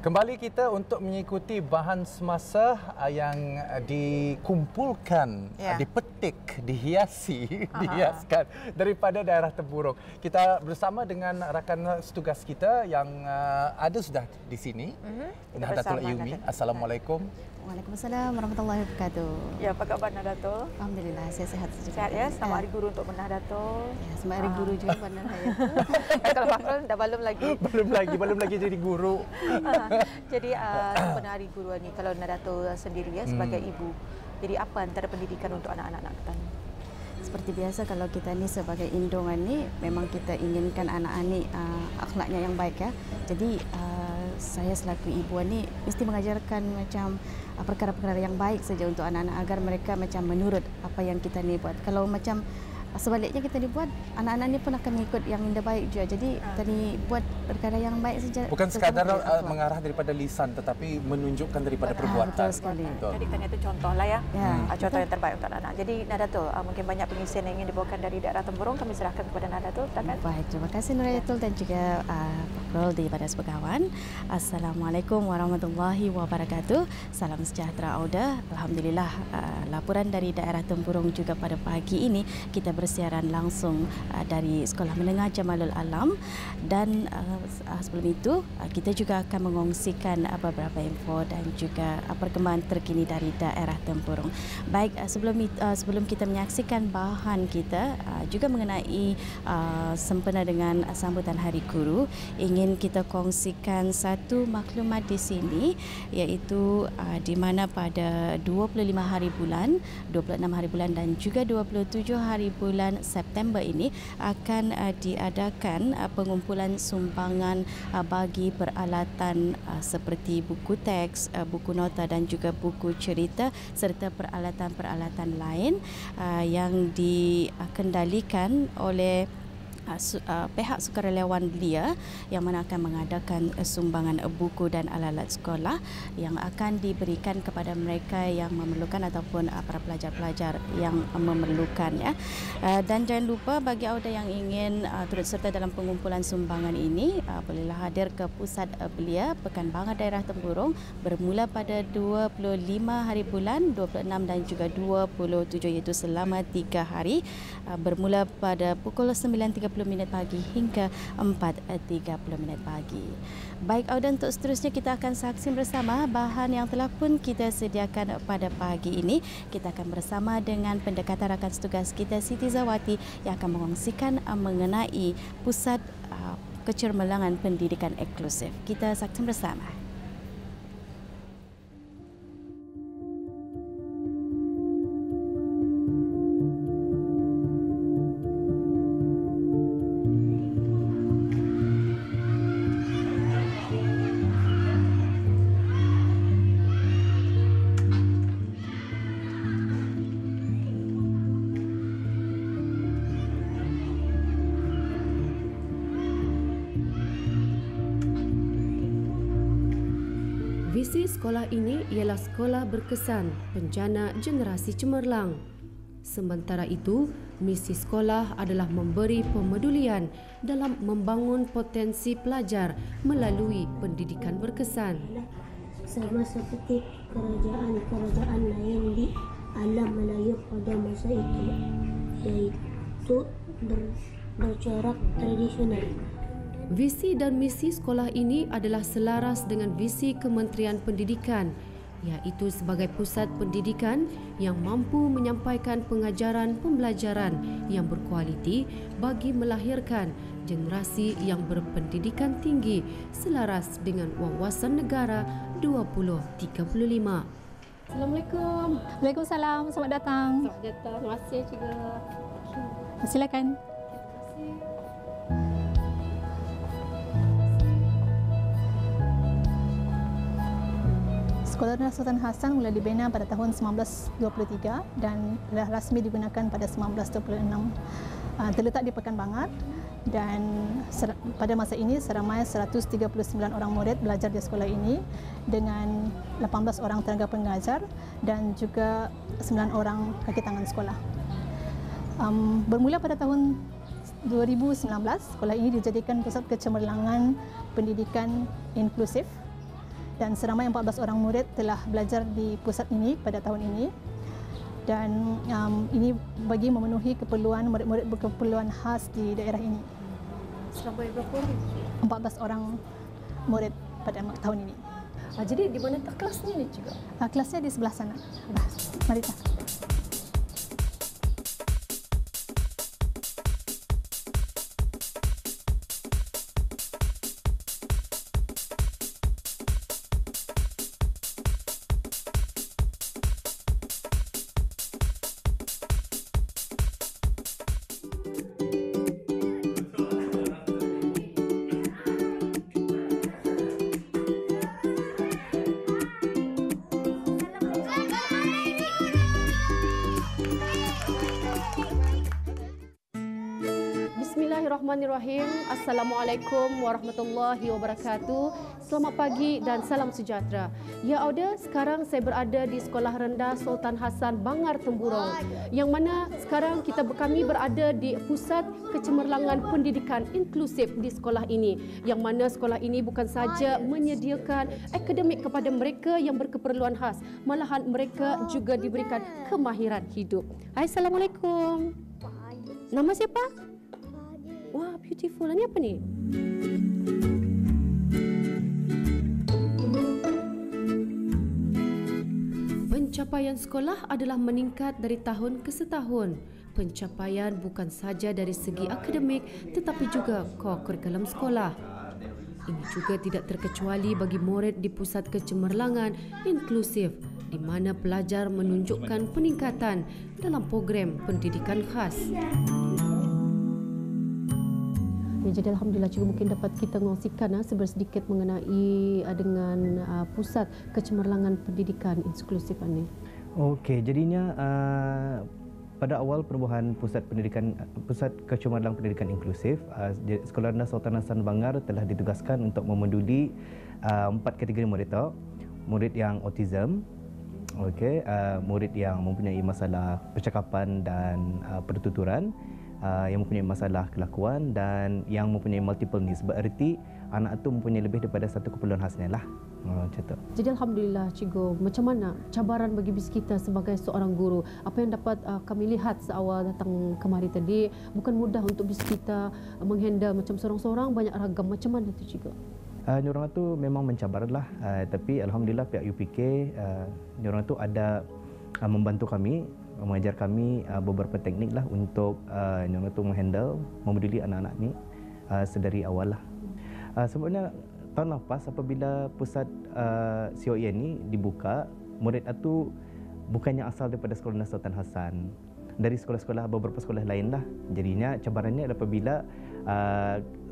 Kembali kita untuk mengikuti bahan semasa yang dikumpulkan, dipetik, dihiaskan daripada daerah tempurung. Kita bersama dengan rakan setugas kita yang ada sudah di sini. Nahdlatul Ayumi. Assalamualaikum. Waalaikumsalam warahmatullahi wabarakatuh. Ya, apa kabar Nahdlatul? Alhamdulillah, saya sehat juga. Sehat ya, selamat Hari Guru untuk Nahdlatul. Ya, selamat Hari Guru juga pada saya. Kalau Fakrul dah belum lagi. belum lagi jadi guru. Jadi pada Hari Guru ni kalau Nahdlatul sendiri ya sebagai ibu. Jadi apa antara pendidikan untuk anak-anak Ketan? Seperti biasa kalau kita ni sebagai indungan ni memang kita inginkan anak-anak ni akhlaknya yang baik ya. Jadi saya selaku ibu ni mesti mengajarkan macam perkara-perkara yang baik saja untuk anak-anak agar mereka macam menurut apa yang kita ni buat. Kalau macam sebaliknya kita dibuat, anak-anak ni pun akan mengikut yang tidak baik juga. Jadi kita ni buat perkara yang baik saja. Bukan sekadar mengarah daripada lisan tetapi menunjukkan daripada perbuatan. Betul sekali. Jadi kan itu contoh lah ya. Contoh yang terbaik untuk anak. Jadi Nahdlatul, mungkin banyak pengisian yang ingin dibawakan dari daerah tempurung, kami serahkan kepada Nahdlatul. Baik, terima kasih Nurayatul dan juga Fakrul daripada Sepegawai. Assalamualaikum warahmatullahi wabarakatuh. Salam sejahtera Auda. Alhamdulillah laporan dari daerah tempurung juga pada pagi ini kita bersiaran langsung dari Sekolah Menengah Jamalul Alam dan sebelum itu kita juga akan mengongsikan beberapa info dan juga perkembangan terkini dari daerah tempurung. Baik, sebelum kita menyaksikan bahan kita juga mengenai sempena dengan sambutan Hari Guru, ingin kita kongsikan satu maklumat di sini iaitu di mana pada 25 hari bulan, 26 hari bulan dan juga 27 hari bulan September ini akan diadakan pengumpulan sumbangan bagi peralatan seperti buku teks, buku nota dan juga buku cerita serta peralatan-peralatan lain yang dikendalikan oleh pihak sukarelawan belia yang mana akan mengadakan sumbangan buku dan alat-alat sekolah yang akan diberikan kepada mereka yang memerlukan ataupun para pelajar-pelajar yang memerlukan ya. Dan jangan lupa bagi Auda yang ingin turut serta dalam pengumpulan sumbangan ini bolehlah hadir ke pusat belia Pekan Bangga Daerah Tempurung bermula pada 25 hari bulan, 26 dan juga 27 iaitu selama 3 hari bermula pada pukul 9.30 minit pagi hingga 4.30 minit pagi. Baik Auda, untuk seterusnya kita akan saksi bersama bahan yang telah pun kita sediakan pada pagi ini. Kita akan bersama dengan pendekatan rakan setugas kita Siti Zawati yang akan mengongsikan mengenai Pusat Kecermerlangan Pendidikan Inklusif. Kita saksi bersama. Visi sekolah ini ialah sekolah berkesan penjana generasi cemerlang. Sementara itu, misi sekolah adalah memberi pemedulian dalam membangun potensi pelajar melalui pendidikan berkesan. Sama seperti kerajaan-kerajaan lain di alam Melayu pada masa itu, yaitu bercorak tradisional. Visi dan misi sekolah ini adalah selaras dengan visi Kementerian Pendidikan, iaitu sebagai pusat pendidikan yang mampu menyampaikan pengajaran pembelajaran yang berkualiti bagi melahirkan generasi yang berpendidikan tinggi selaras dengan wawasan negara 2035. Assalamualaikum. Waalaikumsalam. Selamat datang. Selamat datang. Terima kasih juga. Silakan. Sekolah Rendah Sultan Hassan mula dibina pada tahun 1923 dan telah rasmi digunakan pada 1926. Terletak di Pekan Bangga dan pada masa ini seramai 139 orang murid belajar di sekolah ini dengan 18 orang tenaga pengajar dan juga 9 orang kaki tangan sekolah. Bermula pada tahun 2019, sekolah ini dijadikan pusat kecemerlangan pendidikan inklusif dan seramai 14 orang murid telah belajar di pusat ini pada tahun ini. Dan ini bagi memenuhi keperluan murid-murid berkeperluan khas di daerah ini. Seramai berapa orang? 14 orang murid pada tahun ini. Jadi di mana kelasnya ni juga? Kelasnya di sebelah sana. Mari kita. Bismillahirrahmanirrahim. Assalamualaikum warahmatullahi wabarakatuh. Selamat pagi dan salam sejahtera. Ya Auda, sekarang saya berada di Sekolah Rendah Sultan Hassan Bangar Temburong, yang mana sekarang kami berada di Pusat Kecemerlangan Pendidikan Inklusif di sekolah ini, yang mana sekolah ini bukan saja menyediakan akademik kepada mereka yang berkeperluan khas, malahan mereka juga diberikan kemahiran hidup. Hai, Assalamualaikum. Nama siapa? Wah, beautiful. Ini apa ni? Pencapaian sekolah adalah meningkat dari tahun ke setahun. Pencapaian bukan saja dari segi akademik tetapi juga kurikulum sekolah. Ini juga tidak terkecuali bagi murid di Pusat Kecemerlangan Inklusif, di mana pelajar menunjukkan peningkatan dalam program pendidikan khas. Ya, jadi alhamdulillah cikgu mungkin dapat kita kongsikan sedikit mengenai dengan Pusat Kecemerlangan Pendidikan Inklusif ini. Okey, jadinya pada awal perubahan Pusat Kecemerlangan Pendidikan Inklusif, Sekolah Rendah Sultan Hassan Bangar telah ditugaskan untuk memeduli 4 kategori murid itu. Murid yang autism, murid yang mempunyai masalah percakapan dan pertuturan, yang mempunyai masalah kelakuan, dan yang mempunyai multiple needs. Bererti anak itu mempunyai lebih daripada satu keperluan khasnya lah. Macam tu. Jadi alhamdulillah cikgu, macam mana cabaran bagi bis kita sebagai seorang guru? Apa yang dapat kami lihat seawal datang kemari tadi, bukan mudah untuk bis kita menghandle macam seorang-seorang banyak ragam. Macam mana tu cikgu? Diorang tu memang mencabarlah, tapi alhamdulillah pihak UPK diorang tu ada membantu kami, mengajar kami beberapa teknik lah untuk diorang tu menghandle, memeduli anak-anak ni sedari awal lah. Sebabnya tahun lepas apabila pusat COE ni dibuka, murid itu bukannya asal daripada Sekolah Rendah Sultan Hassan, dari sekolah-sekolah, beberapa sekolah lain lah. Jadinya cabarannya apabila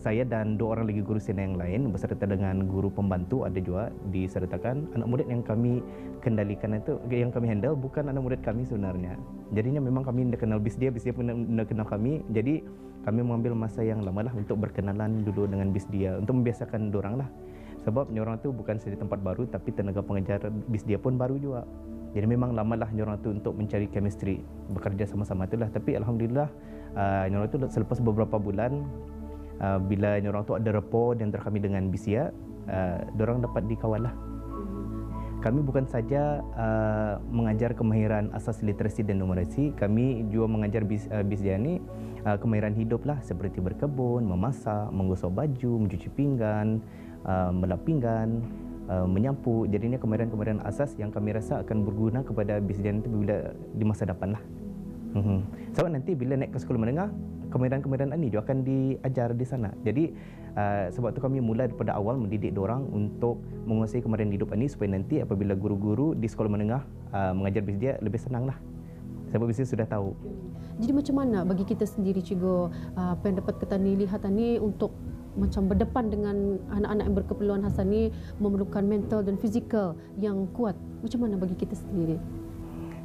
saya dan 2 orang lagi guru senior yang lain beserta dengan guru pembantu ada juga disertakan. Anak murid yang kami kendalikan itu, yang kami handle bukan anak murid kami sebenarnya. Jadinya memang kami dah kenal bis dia pun dah kenal kami. Jadi kami mengambil masa yang lama lah untuk berkenalan dulu dengan bis dia, untuk membiasakan dorang lah. Sebab orang tu bukan saja tempat baru, tapi tenaga pengajar bis dia pun baru juga. Jadi memang lamalah orang tu untuk mencari chemistry, bekerja sama-sama itulah. Tapi alhamdulillah orang tu selepas beberapa bulan, bila orang tu ada rapport di antara kami dengan BISIA, orang dapat dikawal lah. Kami bukan saja mengajar kemahiran asas literasi dan numerasi, kami juga mengajar BISIA ni kemahiran hidup lah, seperti berkebun, memasak, menggosok baju, mencuci pinggan, melap pinggan, menyapu. Jadinya kemahiran-kemahiran asas yang kami rasa akan berguna kepada BISIA itu bila di masa depan lah. Sebab nanti bila naik ke sekolah menengah, kemahiran-kemahiran ini juga akan diajar di sana. Jadi sebab tu kami mula daripada awal mendidik dorang untuk menguasai kemahiran hidup ini, supaya nanti apabila guru-guru di sekolah menengah mengajar BISIA lebih senang lah. Sebab BISIA sudah tahu. Jadi macam mana bagi kita sendiri cikgu, apa yang dapat kita lihat ni untuk macam berdepan dengan anak-anak yang berkeperluan khas ni memerlukan mental dan fizikal yang kuat. Macam mana bagi kita sendiri?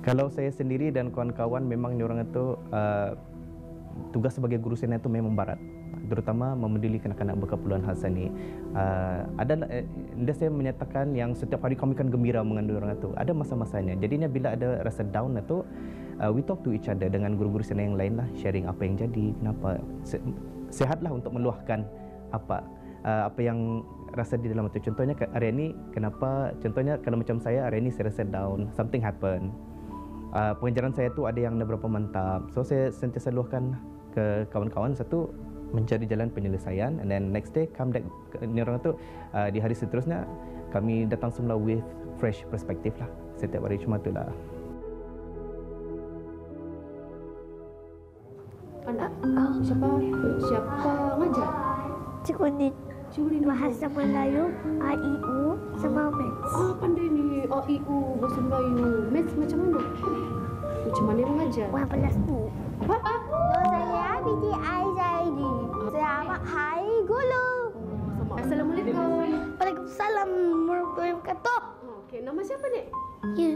Kalau saya sendiri dan kawan-kawan, memang diorang itu tugas sebagai guru senior itu memang berat, terutama memeduli kanak-kanak berkeperluan khas ni. Saya menyatakan yang setiap hari kami kan gembira mengandung orang itu. Ada masa-masanya. Jadinya bila ada rasa down itu, we talk to each other dengan guru-guru senior yang lain lah, sharing apa yang jadi, kenapa. Sehatlah untuk meluahkan apa apa yang rasa di dalam hati. Contohnya hari ini, contohnya kalau macam saya hari ini saya rasa down, something happen. Pengajaran saya tu ada yang berapa mantap. So saya sentiasa luahkan ke kawan-kawan, satu mencari jalan penyelesaian, and then next day come back ni orang tu di hari seterusnya kami datang semula with fresh perspektif lah setiap hari. Cuma itulah. Anak, siapa ngajar? Cikgu Nin. Bahasa Melayu, AIU sama Maths. Pandai ni AIU, bahasa Melayu. Maths macam mana? Macam mana yang mengajar? 18 Bu. Apa? Saya BTI Zaidi. Selamat Hari Guru. Assalamualaikum. Waalaikumsalam warahmatullahi wabarakatuh. Okey, nama siapa ni? Ya,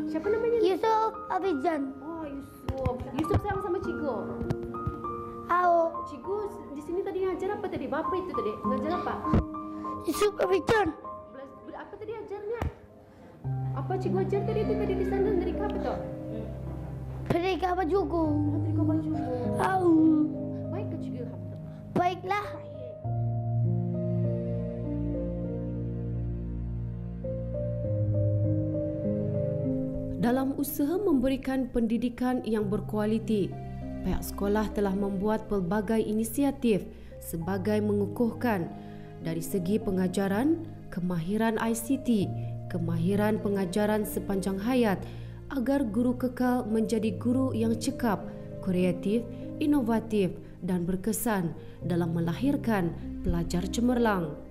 Siapa namanya? Yusuf Abidjan. Oh, Yusuf. Yusuf sama cikgu. Cikgu di sini tadi ngajar apa tadi? Bapa itu tadi ngajar apa? Yusuf Abidjan. Apa tadi ajarnya? Apa cikgu ajar tadi itu tadi di sana dari apa tu? Mereka bajuku. Mereka baju. Baik ke cikgu? Baiklah. Dalam usaha memberikan pendidikan yang berkualiti, pihak sekolah telah membuat pelbagai inisiatif sebagai mengukuhkan dari segi pengajaran, kemahiran ICT, kemahiran pengajaran sepanjang hayat agar guru kekal menjadi guru yang cekap, kreatif, inovatif dan berkesan dalam melahirkan pelajar cemerlang.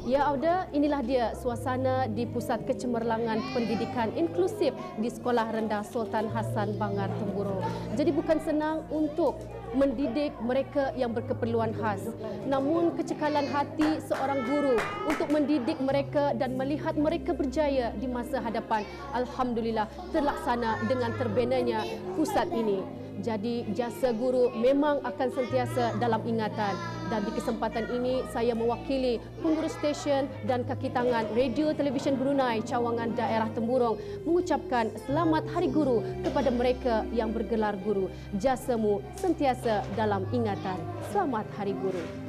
Ya Auda, inilah dia suasana di Pusat Kecemerlangan Pendidikan Inklusif di Sekolah Rendah Sultan Hassan Bangar Tempurung. Jadi bukan senang untuk mendidik mereka yang berkeperluan khas. Namun kecekalan hati seorang guru untuk mendidik mereka dan melihat mereka berjaya di masa hadapan, alhamdulillah terlaksana dengan terbenanya pusat ini. Jadi jasa guru memang akan sentiasa dalam ingatan, dan di kesempatan ini saya mewakili pengurus stesen dan kaki tangan Radio Televisyen Brunei Cawangan Daerah Temburong mengucapkan Selamat Hari Guru kepada mereka yang bergelar guru. Jasamu sentiasa dalam ingatan. Selamat Hari Guru.